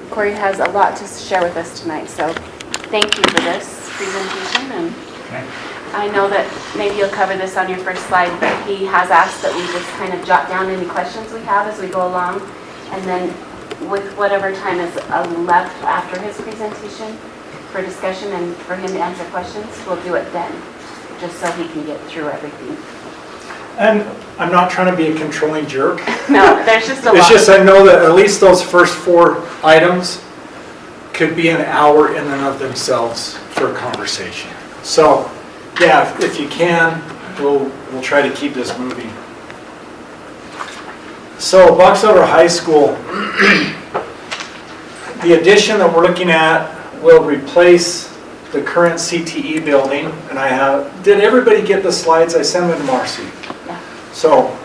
Corey has a lot to share with us tonight, so thank you for this presentation. And I know that maybe you'll cover this on your first slide, but he has asked that we just kind of jot down any questions we have as we go along, and then with whatever time is left after his presentation for discussion and for him to answer questions, we'll do it then, just so he can get through everything. And I'm not trying to be a controlling jerk. No, there's just a lot. It's just I know that at least those first 4 items could be an hour in and of themselves for a conversation. So, yeah, if you can, we'll try to keep this moving. So, Box Elder High School, the addition that we're looking at will replace the current CTE building. And did everybody get the slides? I sent them to Marcy. Yeah. So,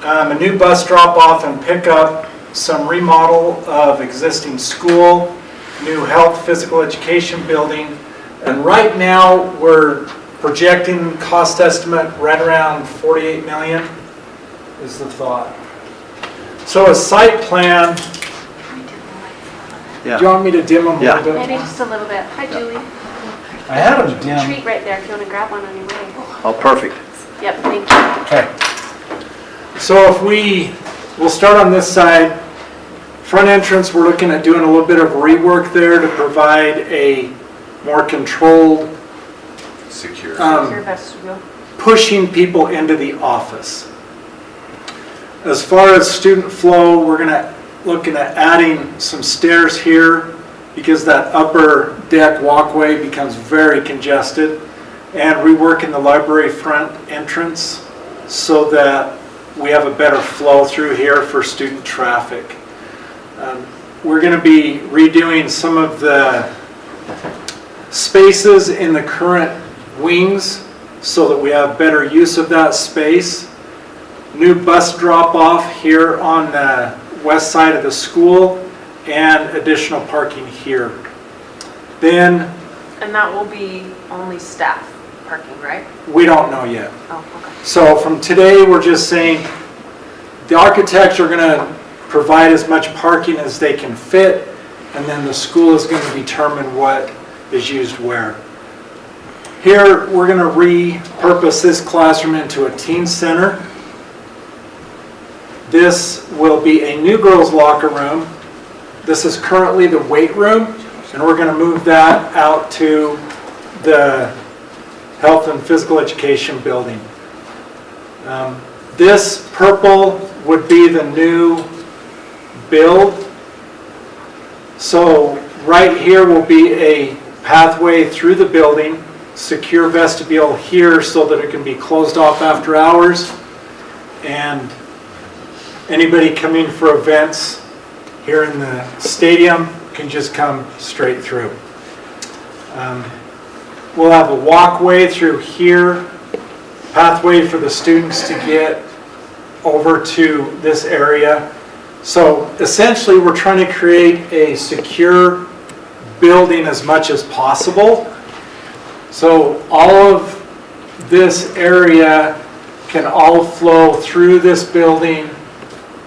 a new bus drop-off and pickup, some remodel of existing school, new health physical education building, and right now we're projecting cost estimate right around 48 million is the thought. So a site plan, Yeah. do you want me to dim them a Yeah. little bit? Maybe just a little bit. Hi, Julie. I had them dim. Treat right there if you want to grab one on your way. Oh, perfect. Yep, thank you. Okay. So if we'll start on this side. Front entrance, we're looking at doing a little bit of rework there to provide a more controlled, Secure. Secure vestibule. pushing people into the office. As far as student flow, we're looking at adding some stairs here because that upper deck walkway becomes very congested, and reworking the library front entrance so that we have a better flow through here for student traffic. We're going to be redoing some of the spaces in the current wings so that we have better use of that space. New bus drop-off here on the west side of the school and additional parking here. Then And that will be only staff parking, right? we don't know yet. Oh, okay. So from today, we're just saying the architects are going to provide as much parking as they can fit, and then the school is going to determine what is used where. Here, we're going to repurpose this classroom into a teen center. This will be a new girls' locker room. This is currently the weight room, and we're going to move that out to the health and physical education building. This purple would be the new build. So right here will be a pathway through the building, secure vestibule here so that it can be closed off after hours, and anybody coming for events here in the stadium can just come straight through. We'll have a walkway through here, pathway for the students to get over to this area. So essentially we're trying to create a secure building as much as possible. So all of this area can all flow through this building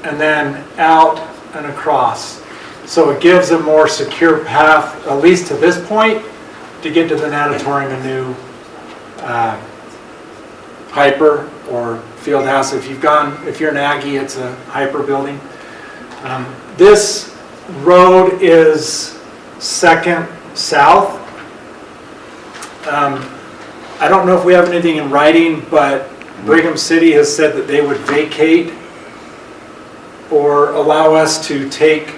and then out and across. So it gives a more secure path, at least to this point, to get to the natatorium and new Hyper or field house. If you're an Aggie, it's a Hyper building. This road is 2nd South. I don't know if we have anything in writing, but Brigham City has said that they would vacate or allow us to take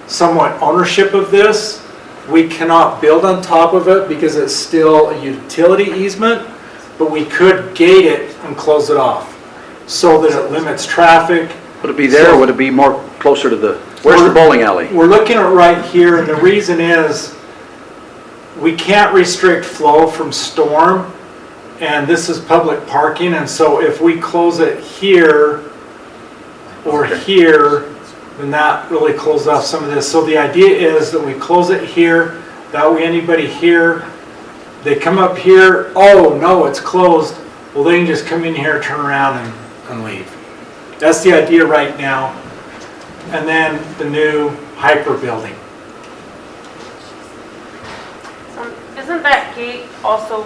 somewhat ownership of this. We cannot build on top of it because it's still a utility easement, but we could gate it and close it off so that it limits traffic. Would it be there or would it be more closer to where's the bowling alley? We're looking at right here, and the reason is we can't restrict flow from storm, and this is public parking, and so if we close it here or here, then that really closes off some of this. So the idea is that we close it here, that way anybody here, they come up here, oh no, it's closed, well they can just come in here, turn around and leave. That's the idea right now. And then the new hyper building. Isn't that gate also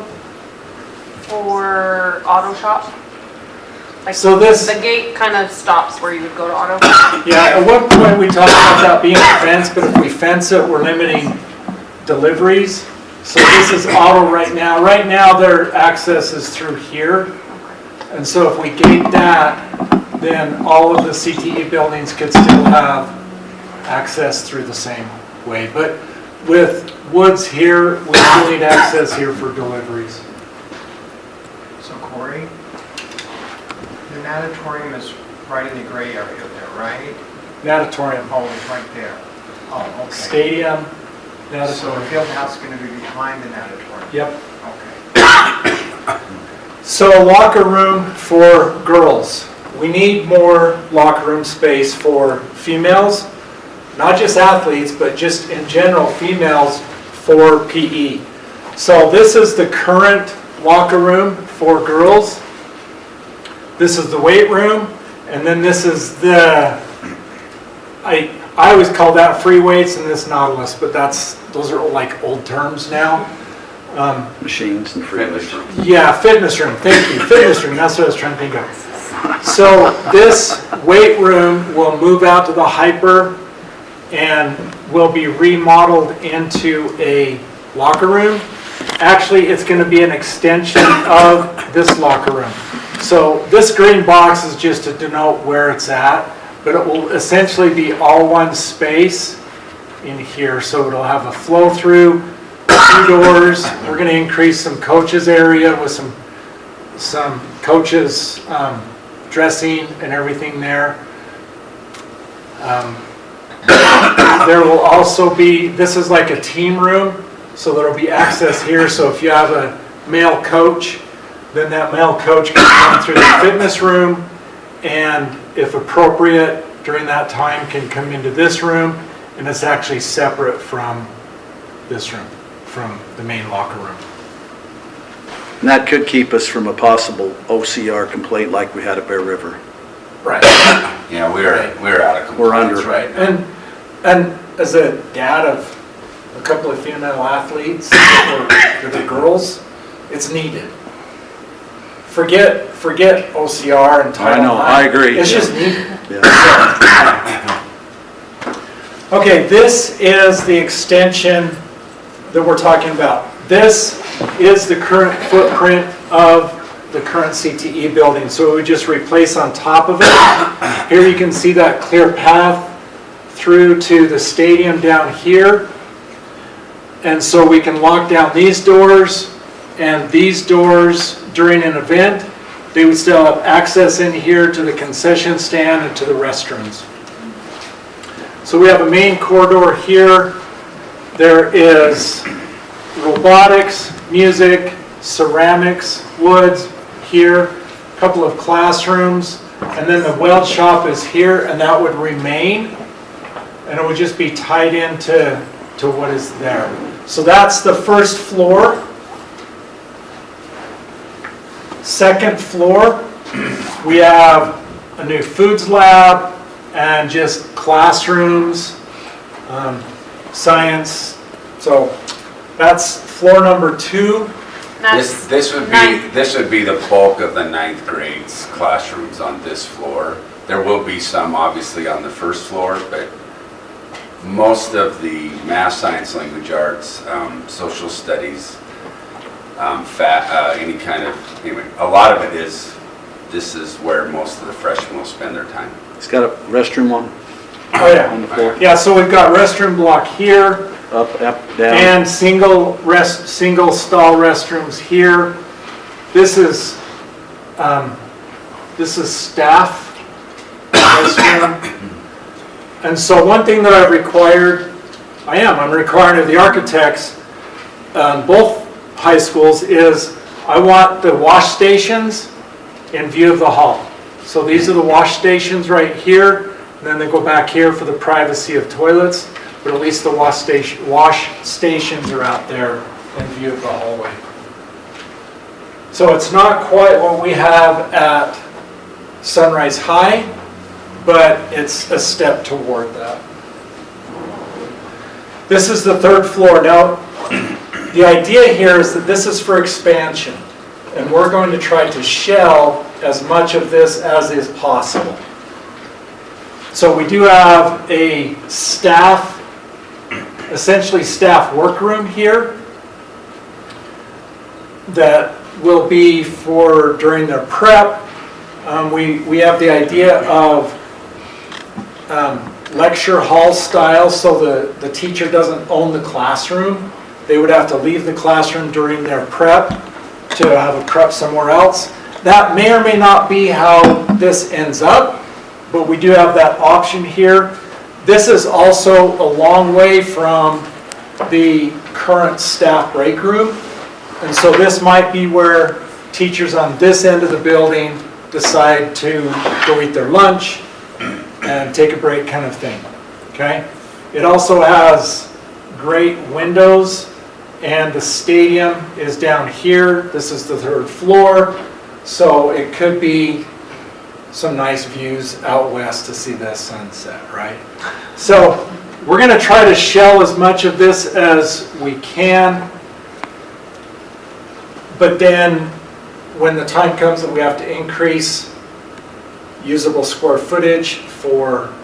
for auto shop? Like, So this- the gate kind of stops where you would go to auto? Yeah, at one point we talked about that being a fence, but if we fence it, we're limiting deliveries. So this is auto right now. Right now, their access is through here. And so if we gate that, then all of the CTE buildings could still have access through the same way. But with woods here, we still need access here for deliveries. So Corey, the natatorium is right in the gray area there, right? Natatorium, Oh, it's right there. Oh, okay. stadium, So the natatorium. field house is going to be behind the natatorium? Yep. Okay. So a locker room for girls. We need more locker room space for females, not just athletes, but just in general, females for PE. So this is the current locker room for girls. This is the weight room, and then this is the, I always call that free weights and this Nautilus, but those are like old terms now. Machines and freeway. Yeah, fitness room, thank you, fitness room, that's what I was trying to think of. So this weight room will move out to the hyper and will be remodeled into a locker room. Actually, it's going to be an extension of this locker room. So this green box is just to denote where it's at, but it will essentially be all one space in here. So it'll have a flow through, 2 doors. We're going to increase some coaches area with some coaches dressing and everything there. There will also be, this is like a team room, so there will be access here. So if you have a male coach, then that male coach can come through the fitness room, and if appropriate during that time can come into this room, and it's actually separate from this room, from the main locker room. And that could keep us from a possible OCR complaint like we had at Bear River. Right. Yeah, we're out of We're under. compliance right now. And as a dad of a couple of female athletes that are girls, it's needed. Forget OCR and Title I know, IX. I agree. It's Yeah. just needed. Yeah. Okay, this is the extension that we're talking about. This is the current footprint of the current CTE building, so it would just replace on top of it. Here you can see that clear path through to the stadium down here. And so we can lock down these doors and these doors during an event. They would still have access in here to the concession stand and to the restrooms. So we have a main corridor here. There is robotics, music, ceramics, woods here, a couple of classrooms, and then the weld shop is here, and that would remain, and it would just be tied into what is there. So that's the first floor. Second floor, we have a new foods lab and just classrooms, science. So that's floor number 2. This would be the bulk of the 9th grade's classrooms on this floor. There will be some obviously on the first floor, but most of the math, science, language arts, social studies, any kind of, anyway, a lot of it is, this is where most of the freshmen will spend their time. It's got a restroom on Oh the yeah. floor, Yeah, so we've got restroom block here up, down. and single stall restrooms here. This is staff restroom. And so one thing that I've required, I'm requiring of the architects, both high schools, is I want the wash stations in view of the hall. So these are the wash stations right here, and then they go back here for the privacy of toilets, but at least the wash stations are out there in view of the hallway. So it's not quite what we have at Sunrise High, but it's a step toward that. This is the third floor. Now, the idea here is that this is for expansion, and we're going to try to shell as much of this as is possible. So we do have a staff, essentially staff workroom here that will be for during their prep. We have the idea of lecture hall style, so the teacher doesn't own the classroom. They would have to leave the classroom during their prep to have a prep somewhere else. That may or may not be how this ends up, but we do have that option here. This is also a long way from the current staff break room, and so this might be where teachers on this end of the building decide to go eat their lunch and take a break, kind of thing, okay? It also has great windows, and the stadium is down here. This is the third floor, so it could be some nice views out west to see the sunset, right? So we're going to try to shell as much of this as we can, but then when the time comes that we have to increase usable square footage for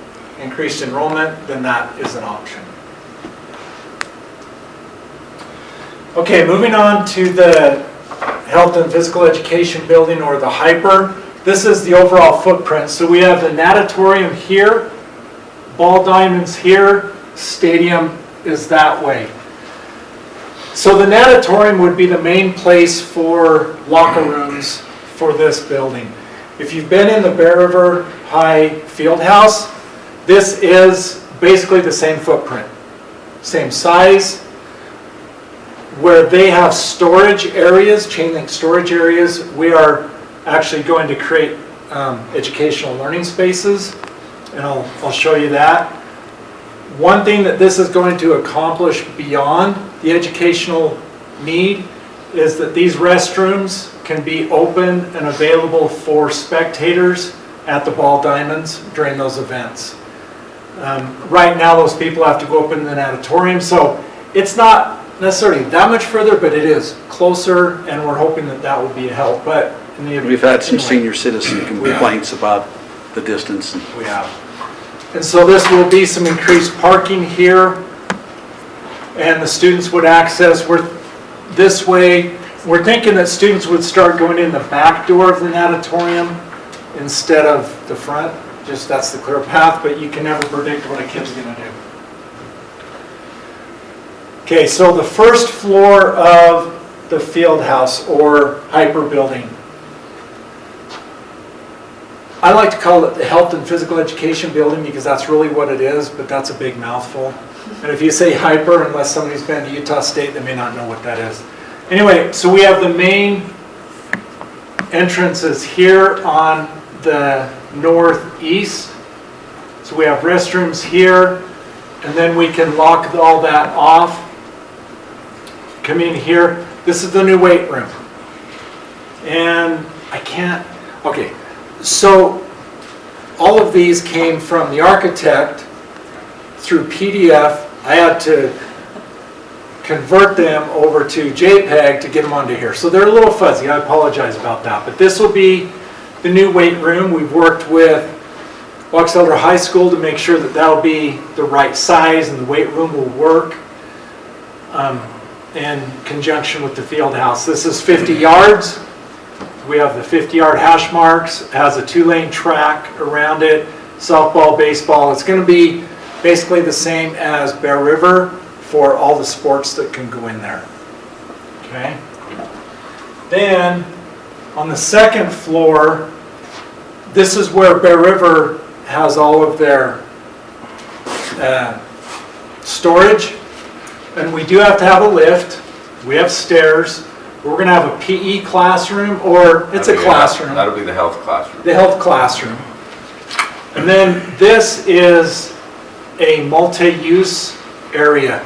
increased enrollment, then that is an option. Okay, moving on to the Health and Physical Education building, or the HYPER. This is the overall footprint. So we have the natatorium here, ball diamonds here, stadium is that way. So the natatorium would be the main place for locker rooms for this building. If you've been in the Bear River High Fieldhouse, this is basically the same footprint, same size. Where they have storage areas, chain link storage areas, we are actually going to create educational learning spaces, and I'll show you that. One thing that this is going to accomplish beyond the educational need is that these restrooms can be open and available for spectators at the ball diamonds during those events. Right now those people have to go up in the natatorium, so it's not necessarily that much further, but it is closer, and we're hoping that that will be a help. But We've had some senior citizen complaints about the distance. We have. And so this will be some increased parking here, and the students would access this way. We're thinking that students would start going in the back door of the natatorium instead of the front. Just that's the clear path, but you can never predict what a kid's going to do. Okay, so the first floor of the field house or HYPER building. I like to call it the Health and Physical Education building because that's really what it is, but that's a big mouthful. And if you say HYPER, unless somebody's been to Utah State, they may not know what that is. Anyway, so we have the main entrances here on the northeast. So we have restrooms here, and then we can lock all that off. Come in here. This is the new weight room. And I can't, okay. So all of these came from the architect through PDF. I had to convert them over to JPEG to get them onto here. So they're a little fuzzy. I apologize about that. But this will be the new weight room. We've worked with Box Elder High School to make sure that that'll be the right size and the weight room will work in conjunction with the field house. This is 50 yards. We have the 50-yard hash marks. It has a 2-lane track around it. Softball, baseball. It's going to be basically the same as Bear River for all the sports that can go in there. Okay. Then on the second floor, this is where Bear River has all of their storage. And we do have to have a lift. We have stairs. We're going to have a PE classroom, or it's a classroom. That'll be the health classroom. The health classroom. And then this is a multi-use area.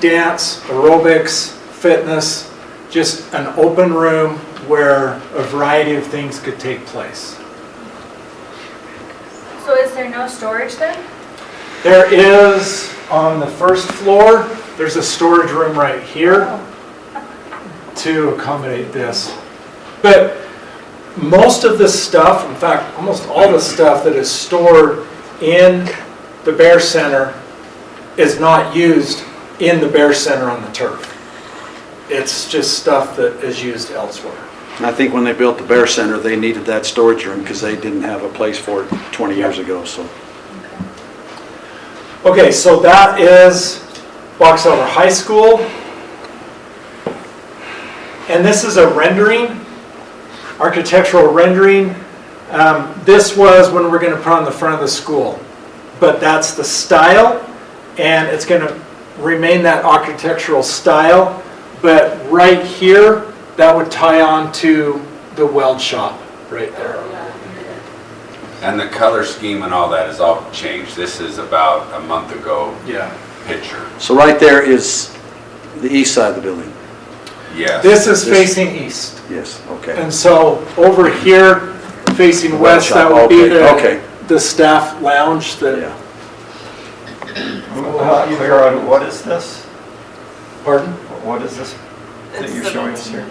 Dance, aerobics, fitness, just an open room where a variety of things could take place. So is there no storage then? There is on the first floor, there's a storage room right here to accommodate this. But most of the stuff, in fact, almost all the stuff that is stored in the Bear Center is not used in the Bear Center on the turf. It's just stuff that is used elsewhere. And I think when they built the Bear Center, they needed that storage room because they didn't have a place for it 20 years ago, so. Okay, so that is Box Elder High School. And this is a rendering, architectural rendering. This was when we're going to put on the front of the school. But that's the style, and it's going to remain that architectural style. But right here, that would tie on to the weld shop right there. And the color scheme and all that is all changed. This is about a month ago Yeah. picture. So right there is the east side of the building? Yes. This is facing east. Yes, okay. And so over here, facing west, that would be Okay. the staff lounge that, Yeah. I'm not clear on what is this? pardon? What is this that you're showing us here?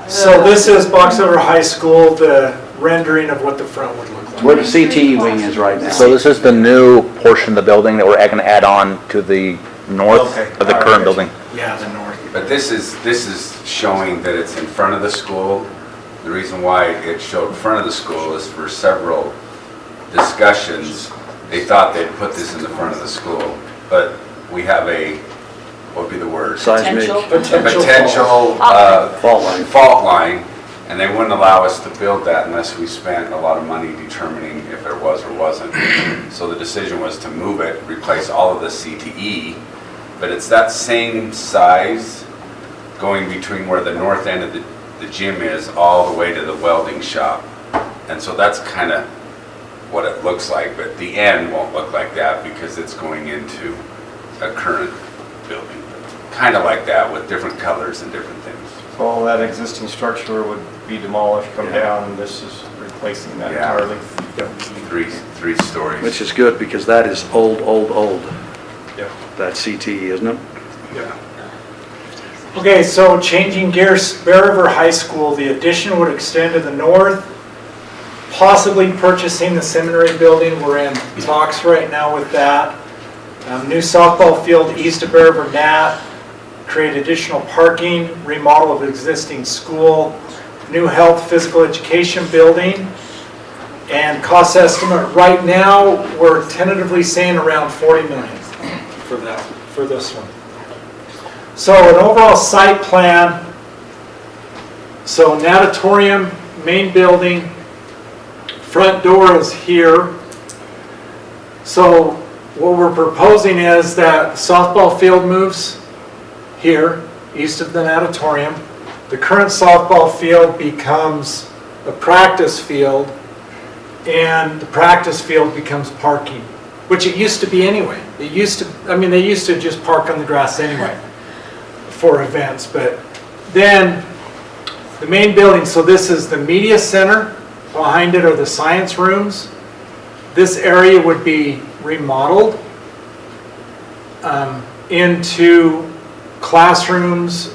So this is Box Elder High School, the rendering of what the front would look like. Where the CTE wing is right now. So this is the new portion of the building that we're going to add on to the north Okay. of the All current right. building? Yeah, the north. But this is showing that it's in front of the school. The reason why it showed front of the school is for several discussions, they thought they'd put this in the front of the school. But we have a, what would be the word? Seismic Potential fault line. and they wouldn't allow us to build that unless we spent a lot of money determining if there was or wasn't. So the decision was to move it, replace all of the CTE, but it's that same size going between where the north end of the gym is all the way to the welding shop. And so that's kind of what it looks like, but the end won't look like that because it's going into a current building. Kind of like that with different colors and different things. So all that existing structure would be demolished, come down, and this is replacing that Yeah. entirely? Three stories. Which is good because that is old. Yep. That CTE, isn't it? Yeah. Okay, so changing gears, Bear River High School, the addition would extend to the north, possibly purchasing the seminary building. We're in talks right now with that. New softball field east of Bear River Nat, create additional parking, remodel of existing school, new health physical education building, and cost estimate right now, we're tentatively saying around 40 million for this one. So an overall site plan, so natatorium, main building, front door is here. So what we're proposing is that softball field moves here, east of the natatorium. The current softball field becomes a practice field, and the practice field becomes parking, which it used to be anyway. They used to just park on the grass anyway for events, but then the main building, so this is the media center, behind it are the science rooms. This area would be remodeled into classrooms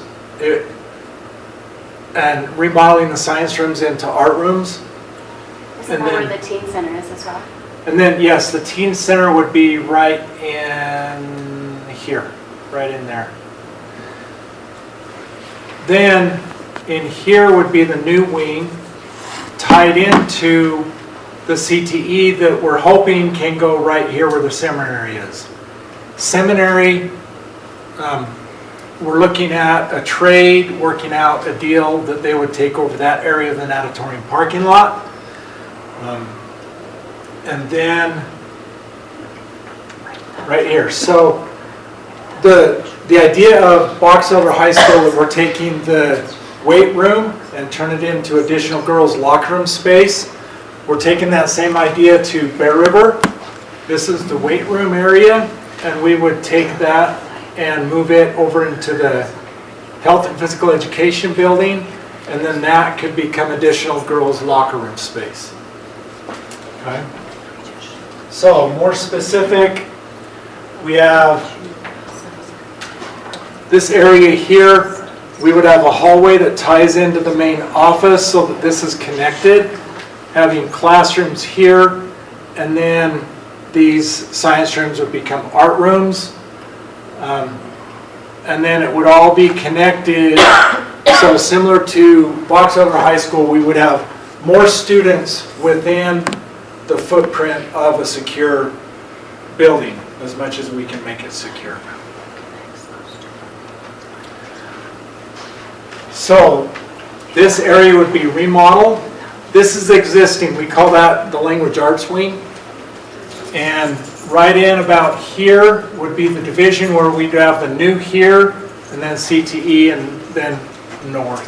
and remodeling the science rooms into art rooms. Isn't that where the teen center is as well? And then, yes, the teen center would be right in here, right in there. Then in here would be the new wing tied into the CTE that we're hoping can go right here where the seminary is. Seminary, we're looking at a trade, working out a deal that they would take over that area of the natatorium parking lot. And then right here. So the idea of Box Elder High School is we're taking the weight room and turn it into additional girls' locker room space. We're taking that same idea to Bear River. This is the weight room area, and we would take that and move it over into the health and physical education building, and then that could become additional girls' locker room space. Okay? So more specific, We have this area here. We would have a hallway that ties into the main office so that this is connected, having classrooms here, and then these science rooms would become art rooms. And then it would all be connected. So similar to Box Elder High School, we would have more students within the footprint of a secure building, as much as we can make it secure. So this area would be remodeled. This is existing. We call that the language arts wing. And right in about here would be the division where we'd have the new here, and then CTE, and then north.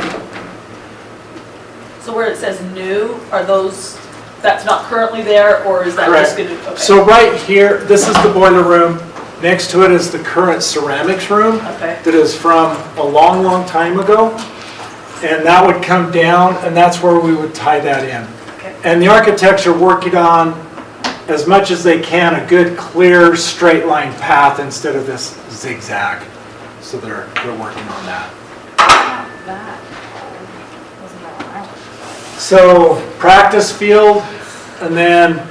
So where it says new, are those, that's not currently there, or is that just going to? Okay. So right here, this is the boiler room. Next to it is the current ceramics room Okay. that is from a long, long time ago. And that would come down, and that's where we would tie that in. Okay. And the architects are working on, as much as they can, a good, clear, straight line path instead of this zigzag. So they're working on that. That wasn't that one I was. So practice field, and then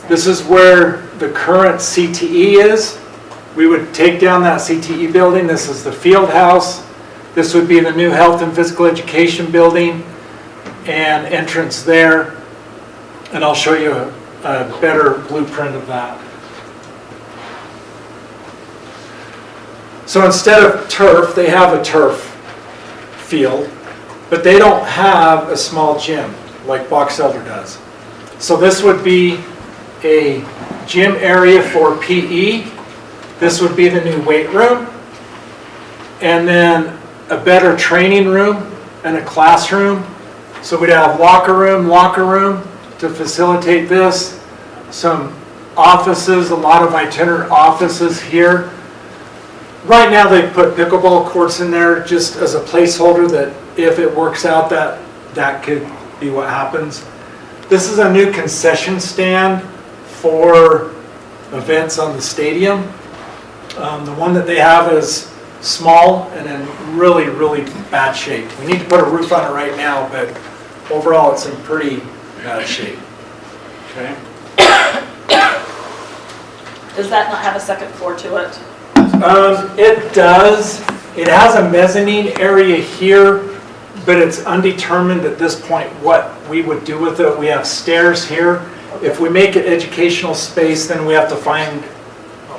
this is where the current CTE is. We would take down that CTE building. This is the field house. This would be the new health and physical education building and entrance there. And I'll show you a better blueprint of that. So instead of turf, they have a turf field, but they don't have a small gym like Box Elder does. So this would be a gym area for PE. This would be the new weight room. And then a better training room and a classroom. So we'd have locker room to facilitate this. Some offices, a lot of itinerant offices here. Right now they've put pickleball courts in there just as a placeholder that if it works out that could be what happens. This is a new concession stand for events on the stadium. The one that they have is small and in really, really bad shape. We need to put a roof on it right now, but overall it's in pretty bad shape. Okay. Does that not have a second floor to it? It does. It has a mezzanine area here, but it's undetermined at this point what we would do with it. We have stairs here. If we make it educational space, then we have to find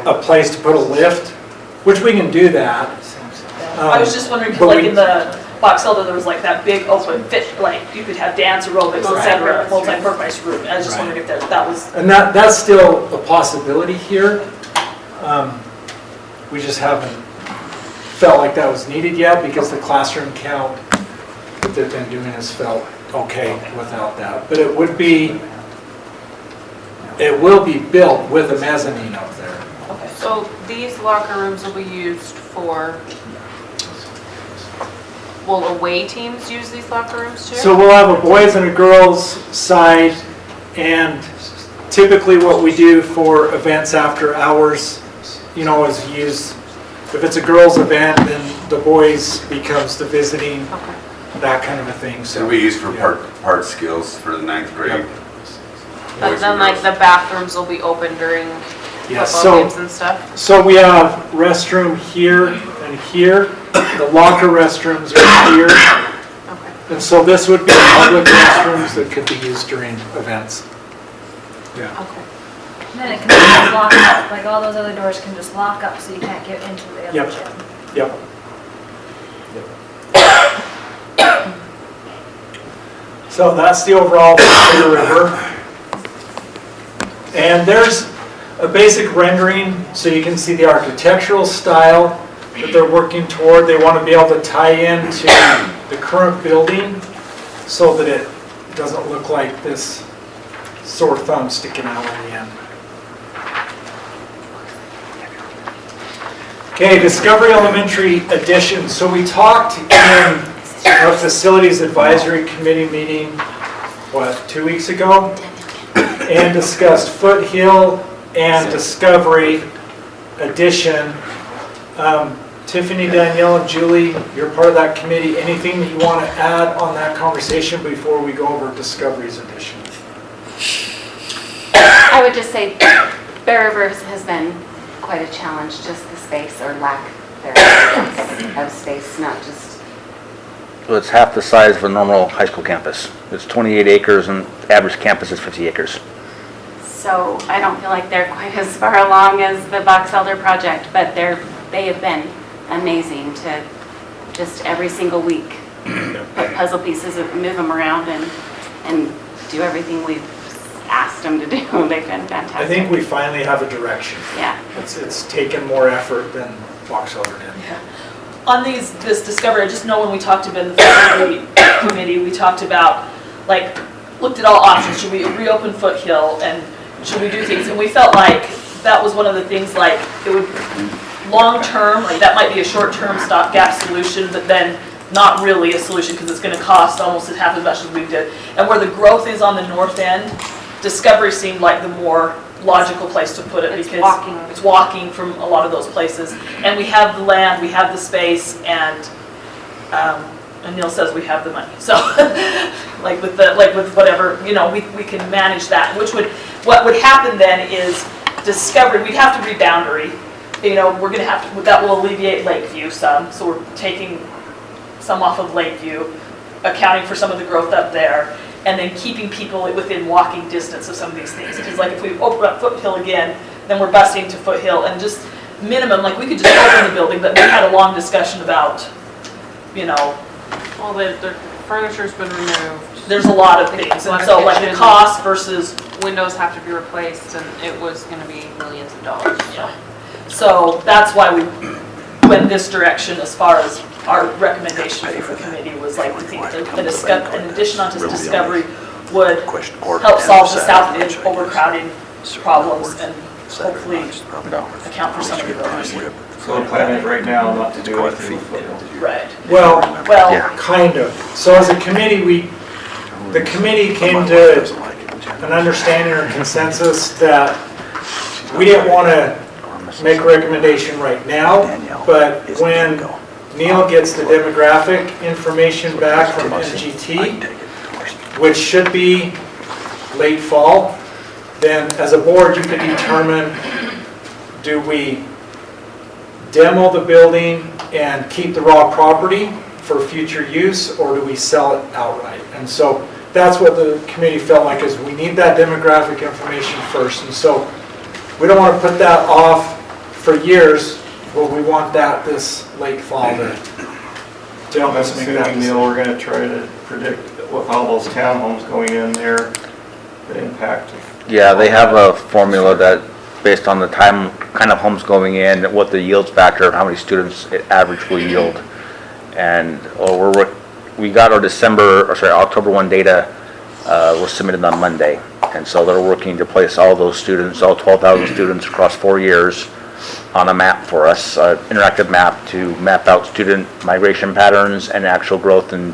a place to put a lift, which we can do that. I was just wondering, because like in the Box Elder, there was like that big open fit, like you could have dance, aerobics, etc., multi-purpose room. I was just wondering if that was. And that's still a possibility here. We just haven't felt like that was needed yet because the classroom count that they've been doing has felt okay without that. But it will be built with a mezzanine up there. Okay, so these locker rooms will be used for, will away teams use these locker rooms too? So we'll have a boys and a girls side, and typically what we do for events after hours, you know, is use, if it's a girls event, then the boys becomes the visiting, Okay. that kind of a thing. So It'll be used for part skills for the 9th grade. But Boys then and like girls. the bathrooms will be open during Yes, football games and stuff? So we have restroom here and here. The locker restrooms are here. Okay. And so this would be public restrooms that could be used during events. Yeah. Okay. And then it can just lock up, like all those other doors can just lock up so you can't get into the other Yep. gym. Yep. So that's the overall for the river. And there's a basic rendering so you can see the architectural style that they're working toward. They want to be able to tie into the current building so that it doesn't look like this sore thumb sticking out in the end. Okay, Discovery Elementary addition. So we talked in our Facilities Advisory Committee meeting, 2 weeks ago? And discussed Foothill and Discovery addition. Tiffany, Danielle, and Julie, you're part of that committee. Anything that you want to add on that conversation before we go over Discovery's addition? I would just say Bear River has been quite a challenge, just the space or lack thereof of space, not just, So it's half the size of a normal high school campus. It's 28 acres and average campus is 50 acres. so I don't feel like they're quite as far along as the Box Elder project, but they have been amazing to just every single week put puzzle pieces, move them around and do everything we've asked them to do. They've been fantastic. I think we finally have a direction. Yeah. It's taken more effort than Box Elder did. Yeah. On this Discovery, I just know when we talked about the facility committee, we talked about, like, looked at all options. Should we reopen Foothill and should we do things? And we felt like that was one of the things, like, it would, long-term, like, that might be a short-term stopgap solution, but then not really a solution because it's going to cost almost half as much as we did. And where the growth is on the north end, Discovery seemed like the more logical place to put it It's because walking. it's walking from a lot of those places. And we have the land, we have the space, and Neil says we have the money. So, like with whatever, you know, we can manage that. What would happen then is Discovery, we'd have to reboundary. You know, we're gonna have to, that will alleviate Lakeview some. So we're taking some off of Lakeview, accounting for some of the growth up there, and then keeping people within walking distance of some of these things. Because like if we open up Foothill again, then we're busting to Foothill, and just minimum, like we could just open the building, but we had a long discussion about, you know, Well, the furniture's been removed. there's a lot of things, and so like the cost versus, Windows have to be replaced, and it was gonna be millions of dollars. yeah. So that's why we went this direction as far as our recommendation for the committee was like, we think that an addition onto Discovery would help solve the south end overcrowding problems and hopefully account for some of the buildings. So the plan is right now not to do anything with Foothill. Right. Well, Well, kind of. So as a committee, the committee came to an understanding or consensus that we didn't want to make a recommendation right now, but when Neil gets the demographic information back from NGT, which should be late fall, then as a board you can determine, do we demo the building and keep the raw property for future use, or do we sell it outright? And so that's what the committee felt like, is we need that demographic information first. And so we don't want to put that off for years, but we want that this late fall to help us make that Assuming, Neil, we're gonna try to predict with all those townhomes going in there, the impact of. Yeah, they have a formula that, based on the time, kind of homes going in, what the yields factor, how many students it average will yield. And we got our October 1 data was submitted on Monday. And so they're working to place all those students, all 12,000 students across 4 years on a map for us, interactive map to map out student migration patterns and actual growth, and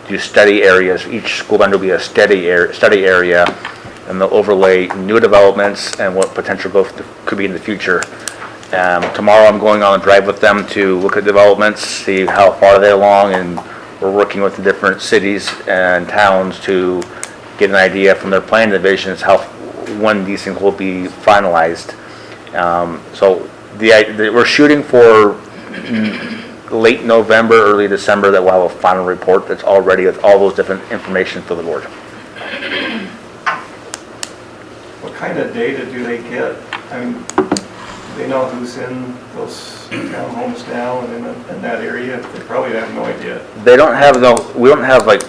do study areas. Each school band will be a study area, and they'll overlay new developments and what potential growth could be in the future. Tomorrow I'm going on a drive with them to look at developments, see how far they're along, and we're working with the different cities and towns to get an idea from their plan divisions when these things will be finalized. So we're shooting for late November, early December, that we'll have a final report that's all ready with all those different information for the board. What kind of data do they get? I mean, they know who's in those townhomes now and in that area? They probably have no idea. We don't have like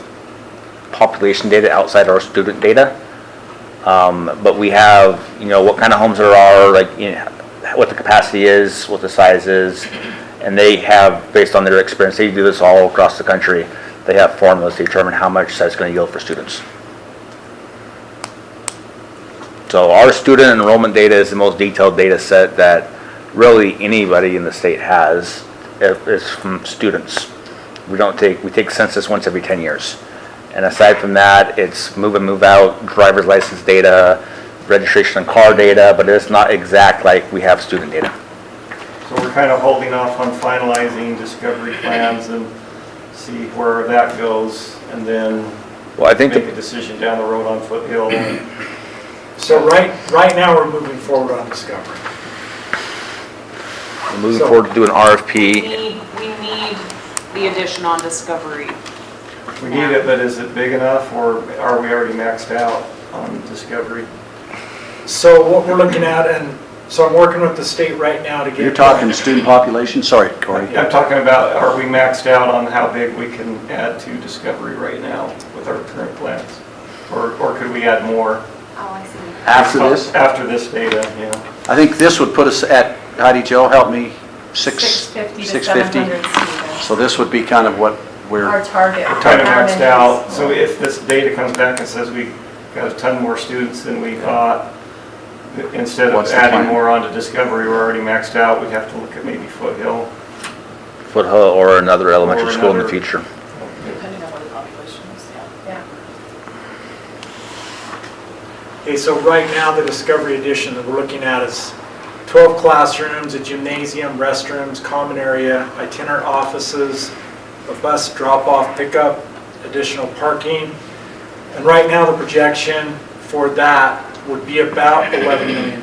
population data outside our student data, but we have, what kind of homes there are, like, what the capacity is, what the size is, and they have, based on their experience, they do this all across the country, they have formulas to determine how much that's going to yield for students. So our student enrollment data is the most detailed data set that really anybody in the state has, is from students. We take census once every 10 years. And aside from that, it's move in, move out, driver's license data, registration and car data, but it's not exact like we have student data. So we're kind of holding off on finalizing discovery plans and see where that goes, and then Well, I think make a decision down the road on Foothill. So right now, we're moving forward on Discovery. we're moving forward to do an RFP. We need the addition on Discovery. We need it, but is it big enough, or are we already maxed out on Discovery? So what we're looking at, and so I'm working with the state right now to get. You're talking student population? Sorry, Corey. I'm talking about, are we maxed out on how big we can add to Discovery right now with our current plans? Or could we add more? Oh, I see. After this? After this data, yeah. I think this would put us at, Heidi Jo, help me, 650 to 650. 700 students. So this would be kind of what we're, Our target. Kind of maxed out, so if this data comes back and says we got a ton more students than we thought, instead of What's the adding plan? more onto Discovery, we're already maxed out, we'd have to look at maybe Foothill. Foothill or another elementary Or school in the another- future. Depending on what the population is, yeah. Okay, so right now, the Discovery Edition that we're looking at is 12 classrooms, a gymnasium, restrooms, common area, itinerant offices, a bus drop-off pickup, additional parking. And right now, the projection for that would be about $11 million.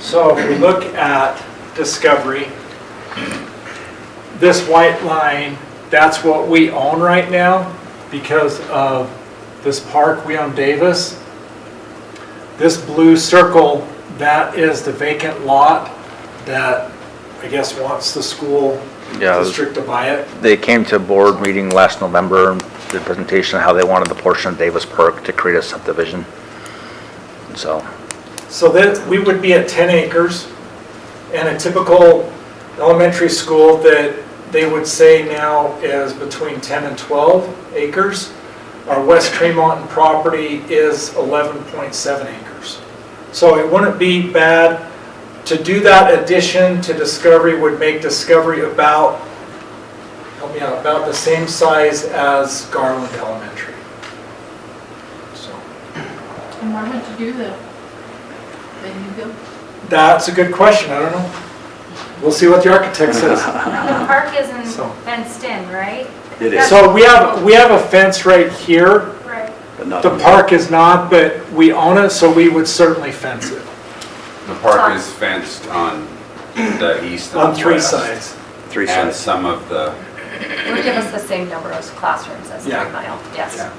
So if we look at Discovery, this white line, that's what we own right now because of this park, we own Davis. This blue circle, that is the vacant lot that I guess wants the school Yeah, district to buy it. they came to a board meeting last November, did a presentation of how they wanted the portion of Davis Park to create a subdivision. And so, So that we would be at 10 acres, and a typical elementary school that they would say now is between 10 and 12 acres. Our West Tremont property is 11.7 acres. So it wouldn't be bad to do that addition to Discovery, would make Discovery about, help me out, about the same size as Garland Elementary. So And why would you do the new build? that's a good question, I don't know. We'll see what the architect says. The park isn't So- fenced in, right? it is, So we have a fence right here. Right. but not. The park is not, but we own it, so we would certainly fence it The park is fenced on the east and on three west, sides. Three And cents. some of the, Would give us the same number of classrooms as 3 Yeah. Mile, yes. Yeah.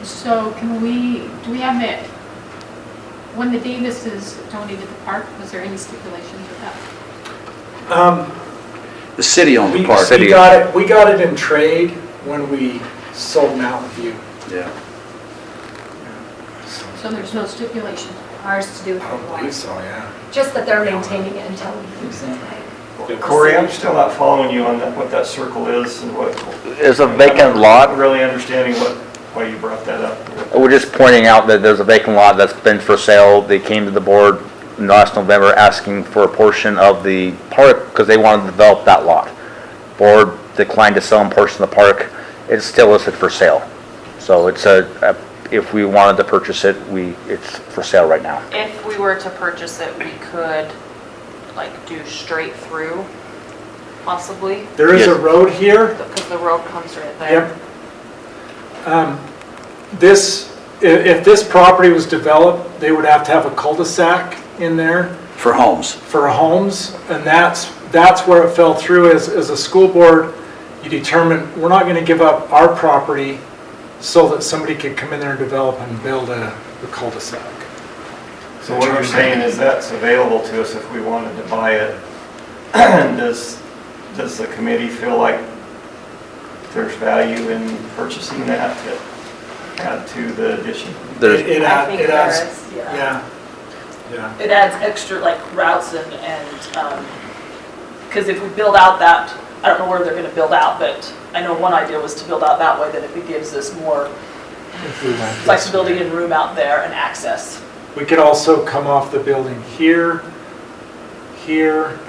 So do we have it, when the Davises donated the park, was there any stipulations with that? The city owned the We park. we got it in trade when we sold Mountain View. Yeah. So there's no stipulation? Ours to do with I the don't believe water. so, yeah. Just that they're maintaining it until we use it, right? Corey, I'm still not following you on what that circle is and what. there's a vacant I'm lot. not really understanding why you brought that up. We're just pointing out that there's a vacant lot that's been for sale. They came to the board last November asking for a portion of the park because they wanted to develop that lot. Board declined to sell them portion of the park. It's still listed for sale. So it's if we wanted to purchase it, it's for sale right now. If we were to purchase it, we could like do straight through, possibly, There is a Yes. road here. because the road comes right there. Yep. If this property was developed, they would have to have a cul-de-sac in there For homes. for homes, and that's where it fell through. As a school board, you determine, we're not going to give up our property so that somebody could come in there and develop and build a cul-de-sac. So what you're saying is that's available to us if we wanted to buy it. Does the committee feel like there's value in purchasing that to add to the addition? There's, I think there adds, is, yeah, yeah. It adds extra like routes and, because if we build out that, I don't know where they're gonna build out, but I know one idea was to build out that way, that it gives us more If we went this flexibility way. and room out there and access. We could also come off the building here, here,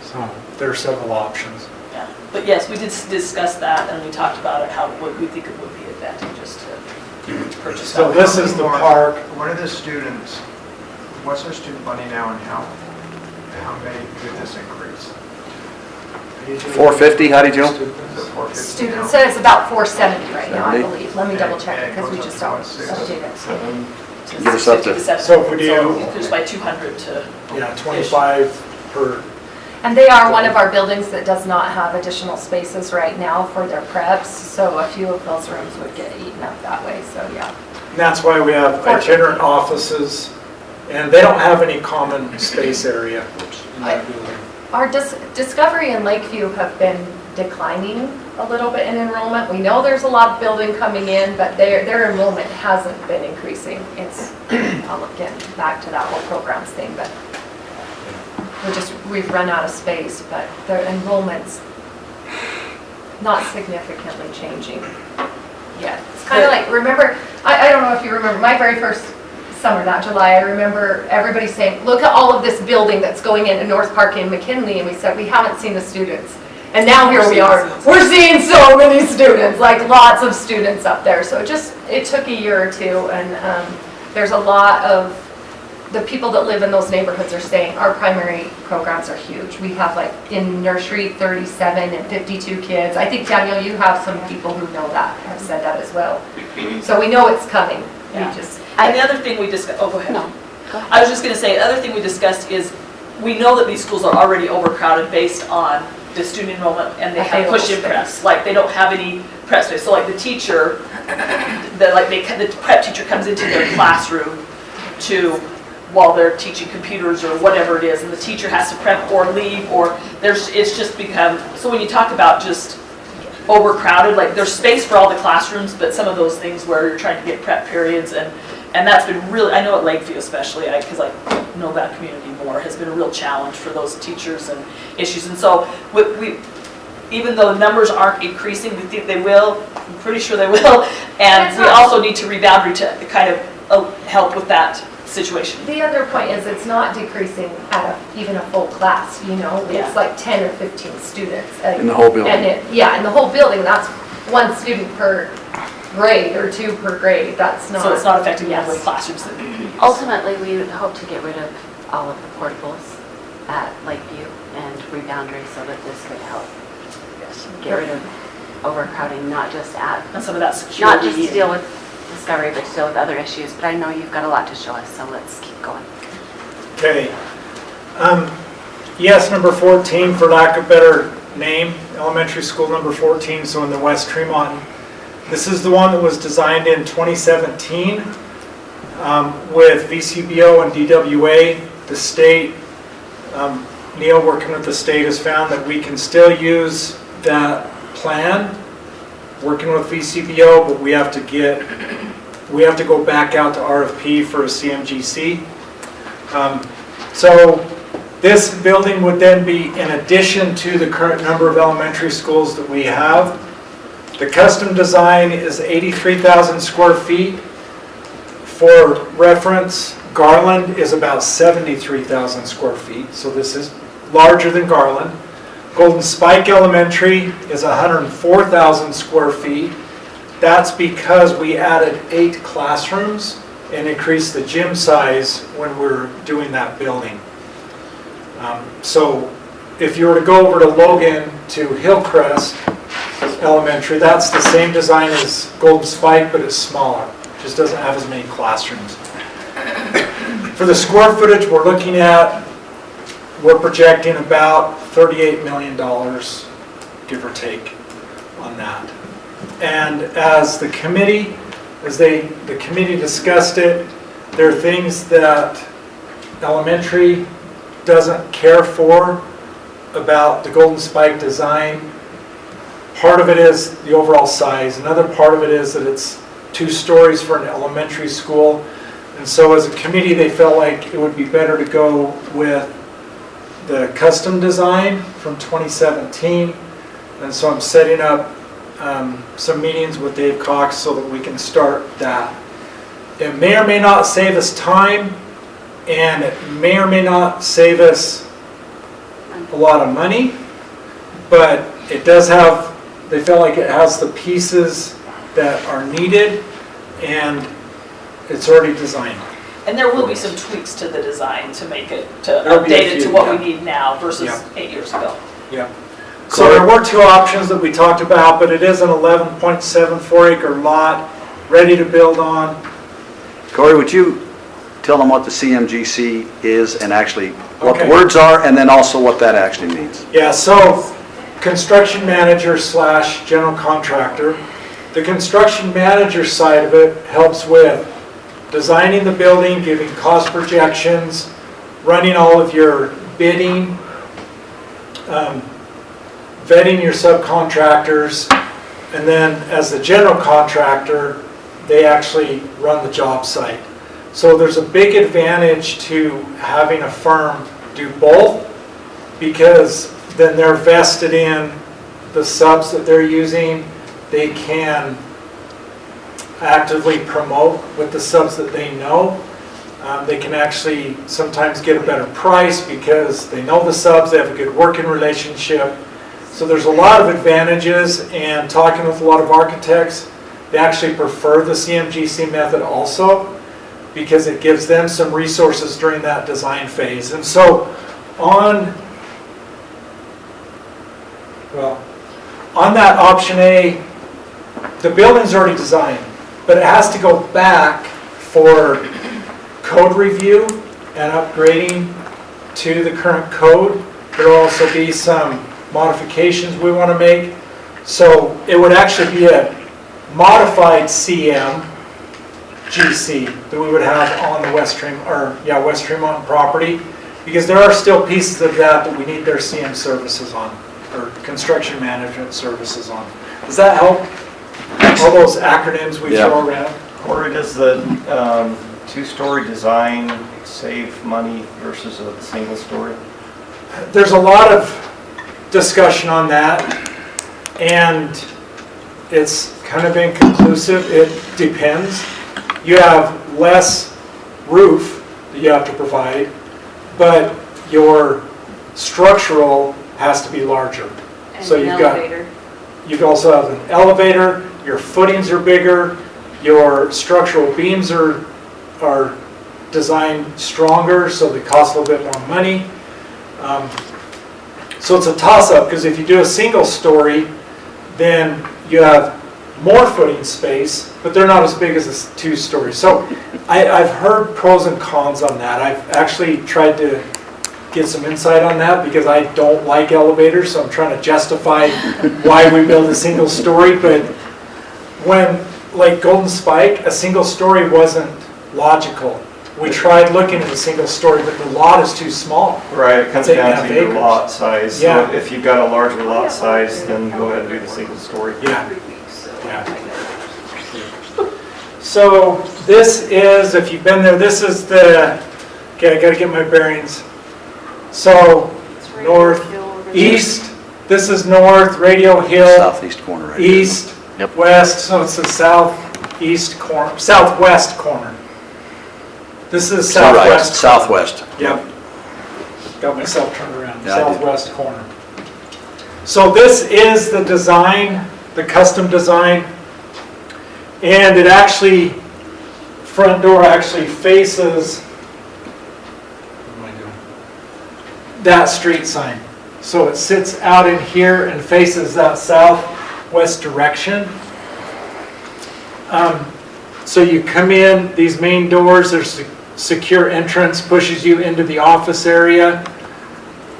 so there are several options. Yeah, but yes, we did discuss that and we talked about it, how we think it would be advantageous to purchase So that. this is the park. What are the students, what's our student body now and how? how many could this increase? 450, how did you? Students said it's about 470 right now, I 70? believe. Let me double check because we just don't update it. Get us up to- So if we do- Increase by 200 to. Yeah, 25 per, And they are one of our buildings that does not have additional spaces right now for their preps, so a few of those rooms would get eaten up that way, so yeah. and that's why we have itinerant offices, and they don't have any common space area in that building. Our Discovery and Lakeview have been declining a little bit in enrollment. We know there's a lot of building coming in, but their enrollment hasn't been increasing. It's, I'll again, back to that whole programs thing, but we've run out of space, but their enrollment's not significantly changing yet. It's kind of like, remember, I don't know if you remember, my very first summer, that July, I remember everybody saying, look at all of this building that's going into North Park and McKinley, and we said, we haven't seen the students. And now here we are, we're seeing so many students, like lots of students up there. So it took a year or two, and there's a lot of, the people that live in those neighborhoods are saying our primary programs are huge. We have like in nursery 37 and 52 kids. I think, Daniel, you have some people who know that, have said that as well. So we know it's coming. Yeah. We just, And the other thing we discussed, oh, go ahead. No, go ahead. I was just going to say, the other thing we discussed is, we know that these schools are already overcrowded based on the student enrollment, and they have push-in preps. Like, they don't have any prep space. So like the teacher, the prep teacher comes into their classroom while they're teaching computers or whatever it is, and the teacher has to prep or leave, or it's just become, so when you talk about just overcrowded, like there's space for all the classrooms, but some of those things where you're trying to get prep periods, and that's been really, I know at Lakeview especially, because I know that community more, has been a real challenge for those teachers and issues. And so we even though the numbers aren't increasing, we think they will, I'm pretty sure they will, and we also need to reboundary to kind of help with that situation. the other point is it's not decreasing at even a full class, you know? Yeah. It's like 10 or 15 students. In the whole building. And in the whole building, that's one student per grade or two per grade. That's not. So it's not affecting the Yes. number of classrooms that Ultimately, we would hope to get rid of all of the portables at Lakeview and reboundary so that this could help get rid of overcrowding, not just and some of that security. not just to deal with Discovery, but to deal with other issues. But I know you've got a lot to show us, so let's keep going. Okay. Yes, number 14, for lack of better name, elementary school number 14, so in the West Tremont. This is the one that was designed in 2017 with VCBO and DWA. The state, Neil working with the state, has found that we can still use that plan, working with VCBO, but we have to go back out to RFP for a CMGC. So this building would then be in addition to the current number of elementary schools that we have. The custom design is 83,000 square feet. For reference, Garland is about 73,000 square feet, so this is larger than Garland. Golden Spike Elementary is 104,000 square feet. That's because we added 8 classrooms and increased the gym size when we're doing that building. So if you were to go over to Logan to Hillcrest Elementary, that's the same design as Golden Spike, but it's smaller. Just doesn't have as many classrooms. For the square footage we're looking at, we're projecting about $38 million, give or take, on that. And as the committee, the committee discussed it, there are things that elementary doesn't care for about the Golden Spike design. Part of it is the overall size. Another part of it is that it's 2 stories for an elementary school. And so as a committee, they felt like it would be better to go with the custom design from 2017. And so I'm setting up some meetings with Dave Cox so that we can start that. It may or may not save us time, and it may or may not save us a lot of money, but it does have, they feel like it has the pieces that are needed, and it's already designed. And there will be some tweaks to the design to make it, to There'll be a update it to few, what we yeah. need now versus Yeah. 8 years ago. Yeah. So there were two options that we talked about, but it is an 11.74 acre lot, ready to build on. Corey, would you tell them what the CMGC is and actually what the Okay. words are, and then also what that actually means? Yeah, so construction manager / general contractor. The construction manager side of it helps with designing the building, giving cost projections, running all of your bidding, vetting your subcontractors, and then as the general contractor, they actually run the job site. So there's a big advantage to having a firm do both, because then they're vested in the subs that they're using. They can actively promote with the subs that they know. They can actually sometimes get a better price because they know the subs, they have a good working relationship. So there's a lot of advantages, and talking with a lot of architects, they actually prefer the CMGC method also, because it gives them some resources during that design phase. And so on that option A, the building's already designed, but it has to go back for code review and upgrading to the current code. There will also be some modifications we want to make. So it would actually be a modified CMGC that we would have on the West Tremont property, because there are still pieces of that we need their CM services on, or construction management services on. Does that help? All those acronyms we throw around. Corey, does the two-story design save money versus a single story? There's a lot of discussion on that, and it's kind of inconclusive. It depends. You have less roof that you have to provide, but your structural has to be larger. And So an you've elevator. You also have an elevator, your footings are bigger, your structural beams are designed stronger, so they cost a little bit more money. So it's a toss-up, because if you do a single story, then you have more footing space, but they're not as big as a two-story. So I've heard pros and cons on that. I've actually tried to get some insight on that, because I don't like elevators, so I'm trying to justify why we build a single story. But when, like Golden Spike, a single story wasn't logical. We tried looking at a single story, but the lot is too small. Right, it comes It's down 8.5 to your acres. lot size. Yeah. So if you've got a larger lot size, then go ahead and do the single story. Yeah. So this is, if you've been there, this is the, okay, I gotta get my bearings. So northeast, this is north, Radio Hill. Southeast corner right here. East, Yep. west, so it's the southeast corner, southwest corner. This is southwest. Southwest. Yep. Got myself turned around, Yeah, I did. southwest corner. So this is the design, the custom design. And it actually, front door actually faces, what am I doing? That street sign. So it sits out in here and faces that southwest direction. So you come in, these main doors, there's a secure entrance, pushes you into the office area.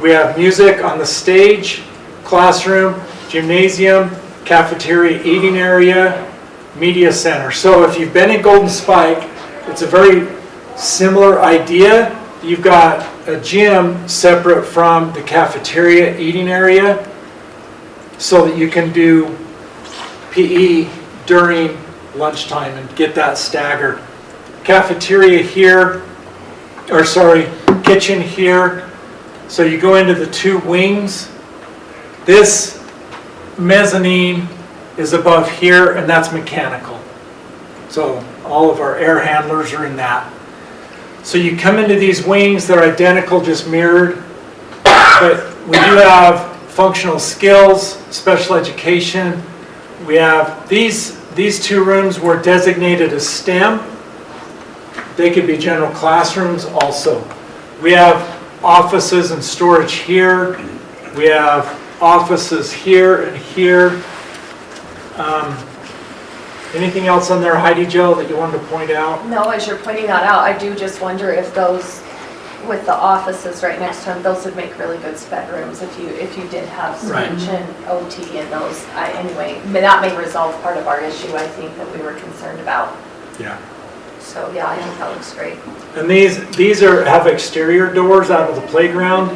We have music on the stage, classroom, gymnasium, cafeteria, eating area, media center. So if you've been in Golden Spike, it's a very similar idea. You've got a gym separate from the cafeteria, eating area, so that you can do PE during lunchtime and get that staggered. Cafeteria here, or sorry, kitchen here. So you go into the two wings. This mezzanine is above here, and that's mechanical. So all of our air handlers are in that. So you come into these wings, they're identical, just mirrored. But we do have functional skills, special education. We have these two rooms were designated as STEM. They could be general classrooms also. We have offices and storage here. We have offices here and here. Anything else on there, Heidi Jo, that you wanted to point out? No, as you're pointing that out, I do just wonder if those, with the offices right next to them, those would make really good bedrooms if you did have Right. speech and OT in those. Anyway, that may resolve part of our issue, I think, that we were concerned about. Yeah. So, yeah, I think that looks great. And these have exterior doors out of the playground.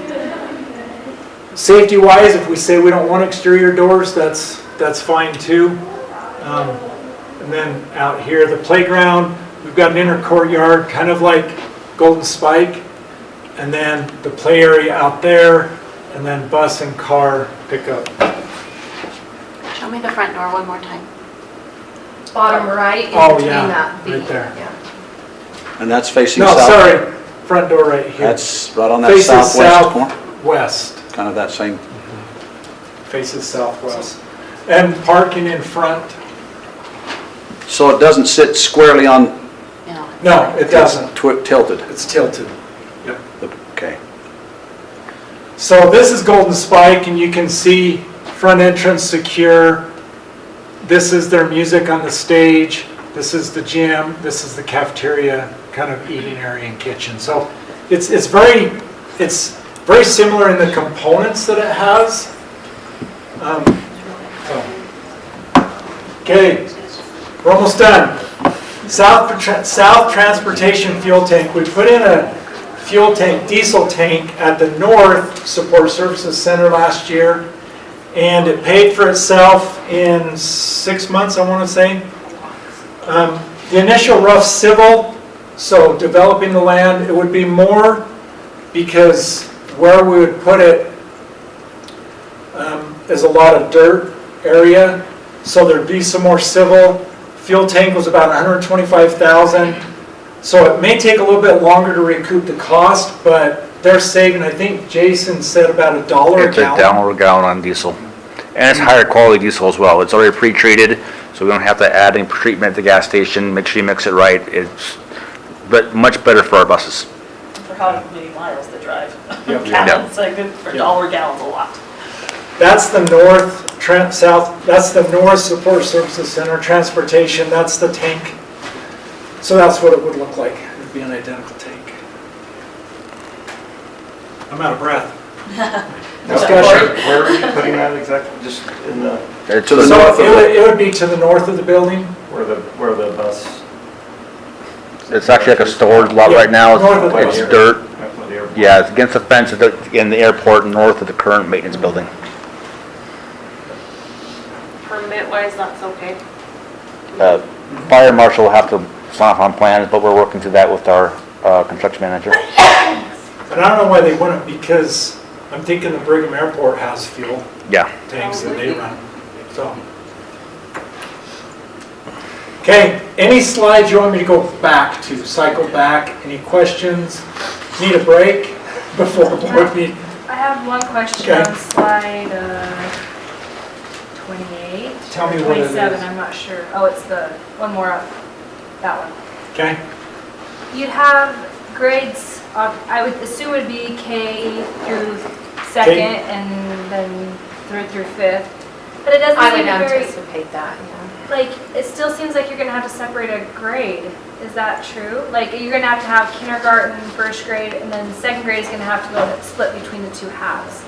Safety-wise, if we say we don't want exterior doors, that's fine too. And then out here, the playground, we've got an inner courtyard, kind of like Golden Spike. And then the play area out there, and then bus and car pickup. Show me the front door one more time. Bottom right, in Oh, between yeah, that B. right there. Yeah. And that's facing No, south? sorry, front door right here. That's right on that Faces southwest corner? southwest, Kind of that same, faces southwest. And parking in front. so it doesn't sit squarely on, No, it doesn't. tilted? It's tilted. Okay. So this is Golden Spike, and you can see front entrance secure. This is their music on the stage. This is the gym. This is the cafeteria, kind of eating area and kitchen. So it's very similar in the components that it has. Okay, we're almost done. South transportation fuel tank. We put in a fuel tank, diesel tank at the North Support Services Center last year, and it paid for itself in 6 months, I want to say. The initial rough civil, so developing the land, it would be more because where we would put it is a lot of dirt area, so there'd be some more civil. Fuel tank was about $125,000. So it may take a little bit longer to recoup the cost, but they're saving, I think Jason said about $1 a gallon. It's $1 a gallon on diesel. And it's higher quality diesel as well. It's already pre-treated, so we don't have to add any treatment at the gas station. Make sure you mix it right. It's much better for our buses. For how many miles they drive. Yep. Gallons, like for $1 gallons a lot. That's the that's the North Support Services Center, transportation, that's the tank. So that's what it would look like. It would be an identical tank. I'm out of breath. Discussion. Where are you putting that exactly? Just in the, To the So north of it. it would be to the north of the building. where the bus, It's actually like a storage lot right now. North of the It's airport. dirt. where the airport. Yeah, it's against the fence in the airport north of the current maintenance building. Permit-wise, that's okay. Fire marshal will have to sign off on plans, but we're working through that with our construction manager. And I don't know why they wouldn't, because I'm thinking the Brigham Airport has fuel Yeah. tanks that they run, so. Okay, any slides you want me to go back to, cycle back? Any questions? Need a break before board meeting? I have one question Okay. on slide 28. Tell me or what it 27, is. I'm not sure. Oh, it's the one more up, that one. Okay, You'd have grades, I would assume it'd be K through second and then third through fifth. But it doesn't I seem would very, anticipate that, yeah. like, it still seems like you're gonna have to separate a grade. Is that true? Like, you're gonna have to have kindergarten, first grade, and then second grade is gonna have to go split between the two halves.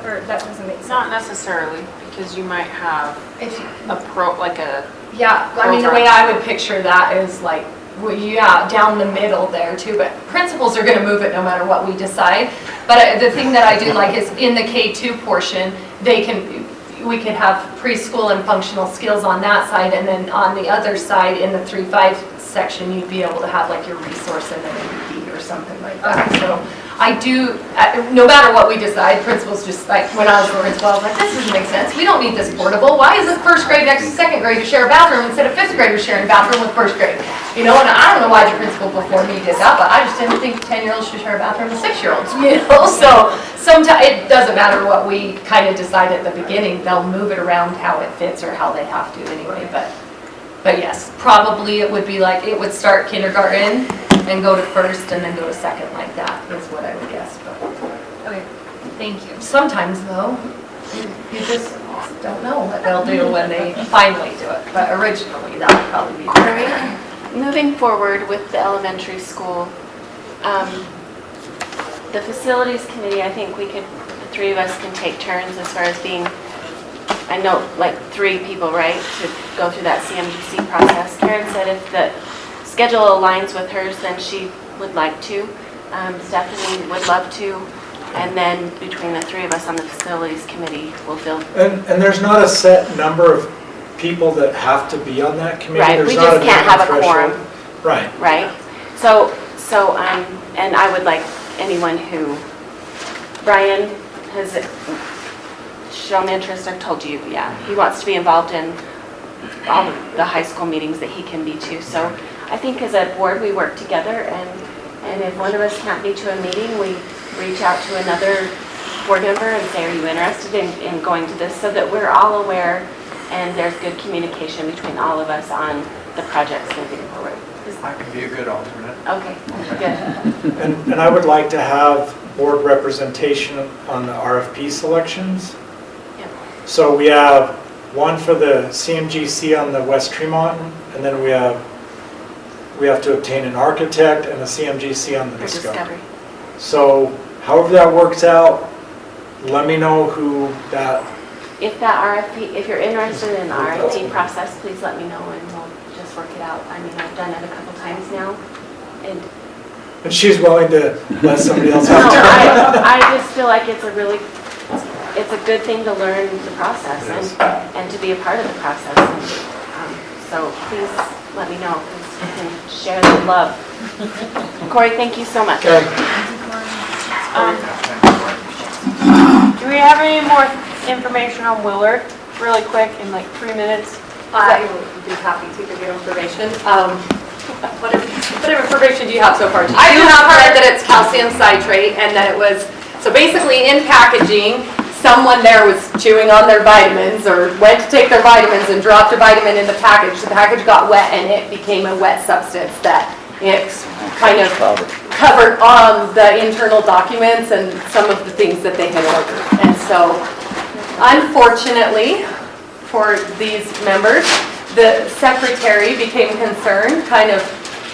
Or that doesn't make sense. Not necessarily, because you might have If you- like a, Yeah, I mean, the way I would picture that is like, well, yeah, down the middle there too, but principals are gonna move it no matter what we decide. But the thing that I do like is in the K2 portion, we could have preschool and functional skills on that side, and then on the other side, in the 3-5 section, you'd be able to have like your resource and then AP or something like that. So I do, no matter what we decide, principals just like, when I was a principal, I was like, this doesn't make sense. We don't need this portable. Why is it first grade next to second grade to share a bathroom instead of fifth graders sharing a bathroom with first grade? You know, and I don't know why the principal before me did that, but I just didn't think 10-year-olds should share a bathroom with 6-year-olds, you know? So sometimes, it doesn't matter what we kind of decide at the beginning, they'll move it around how it fits or how they have to anyway, but yes, probably it would be like, it would start kindergarten, and go to first and then go to second like that, is what I would guess. But Okay, thank you. sometimes though, you just don't know what they'll do when they finally do it. But originally, that would probably be Right. Moving forward with the elementary school, the facilities committee, I think the three of us can take turns as far as being, I know, like 3 people, right, to go through that CMGC process. Karen said if the schedule aligns with hers, then she would like to. Stephanie would love to. And then between the 3 of us on the facilities committee, we'll fill. And there's not a set number of people that have to be on that committee? Right, There's we not just can't have a minimum quorum. threshold? Right. Right? And I would like anyone who, Brian has shown interest, I've told you, yeah, he wants to be involved in all of the high school meetings that he can be to. So I think as a board, we work together, and if one of us can't be to a meeting, we reach out to another board member and say, are you interested in going to this, so that we're all aware and there's good communication between all of us on the projects moving forward. I can be a good alternate. Okay, good. And I would like to have board representation on the RFP selections. Yep. So we have one for the CMGC on the West Tremont, and then we have to obtain an architect and a CMGC on the For Discovery. So however that works out, let me know who that. If that RFP, if you're interested in the RFP process, please let me know and we'll just work it out. I mean, I've done it a couple times now, and And she's willing to let somebody else no, have to. I just feel like it's a good thing to learn the process and to be a part of the process. And, so please let me know, because you can share the love. Corey, thank you so much. Okay. Do we have any more information on Willard, really quick, in like 3 minutes? I would be happy to give you information. What information do you have so far? I do have read that it's calcium citrate and that it was, so basically in packaging, someone there was chewing on their vitamins or went to take their vitamins and dropped a vitamin in the package. The package got wet and it became a wet substance that it kind of covered on the internal documents and some of the things that they had ordered. And so, unfortunately for these members, the secretary became concerned, kind of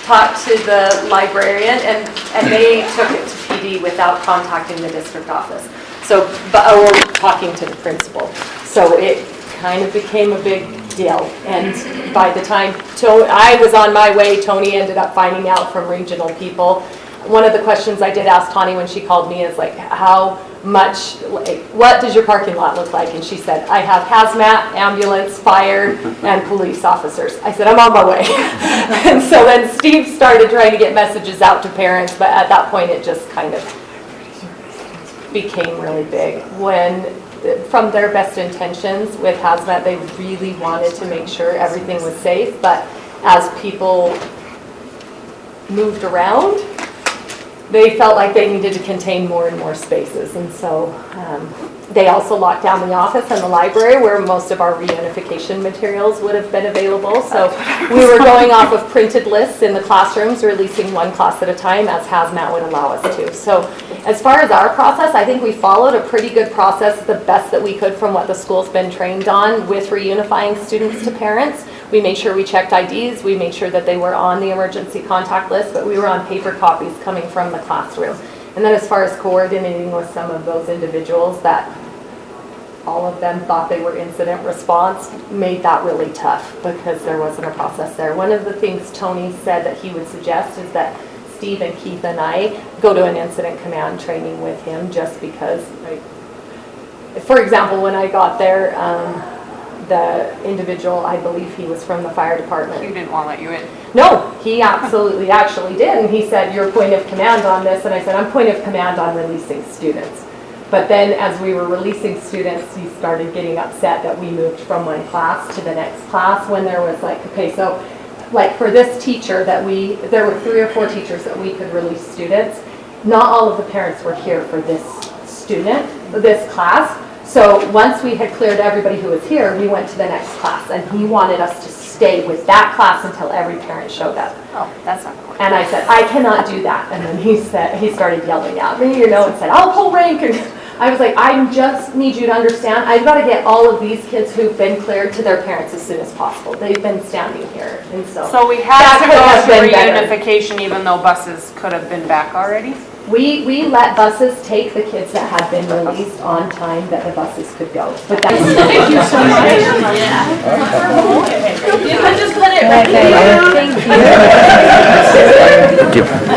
talked to the librarian, and they took it to PD without contacting the district office. So, or talking to the principal. So it kind of became a big deal. And by the time I was on my way, Tony ended up finding out from regional people. One of the questions I did ask Tawny when she called me is like, how much, what does your parking lot look like? And she said, I have hazmat, ambulance, fire, and police officers. I said, I'm on my way. And so then Steve started trying to get messages out to parents, but at that point it just kind of became really big. When, from their best intentions with hazmat, they really wanted to make sure everything was safe, but as people moved around, they felt like they needed to contain more and more spaces, and so they also locked down the office and the library where most of our reunification materials would have been available. So we were going off of printed lists in the classrooms, releasing one class at a time as hazmat would allow us to. So as far as our process, I think we followed a pretty good process, the best that we could from what the school's been trained on with reunifying students to parents. We made sure we checked IDs, we made sure that they were on the emergency contact list, but we were on paper copies coming from the classroom. And then as far as coordinating with some of those individuals that all of them thought they were incident response, made that really tough because there wasn't a process there. One of the things Tony said that he would suggest is that Steve and Keith and I go to an incident command training with him, just because, for example, when I got there, the individual, I believe he was from the fire department. You didn't want to let you in? No, he absolutely actually did. And he said, you're point of command on this. And I said, I'm point of command on releasing students. But then as we were releasing students, he started getting upset that we moved from one class to the next class when there was like, okay, so like for this teacher that there were 3 or 4 teachers that we could release students. Not all of the parents were here for this student, this class. So once we had cleared everybody who was here, we went to the next class, and he wanted us to stay with that class until every parent showed up. Oh, that's not going. And I said, I cannot do that. And then he started yelling at me, and said, I'll pull rank. And I was like, I just need you to understand, I've got to get all of these kids who've been cleared to their parents as soon as possible. They've been standing here, and so. So we had That to could go have to been better. reunification even though buses could have been back already? We let buses take the kids that had been released on time that the buses could go. But that's. Thank you so much. You can just put it right there. Thank you. Give-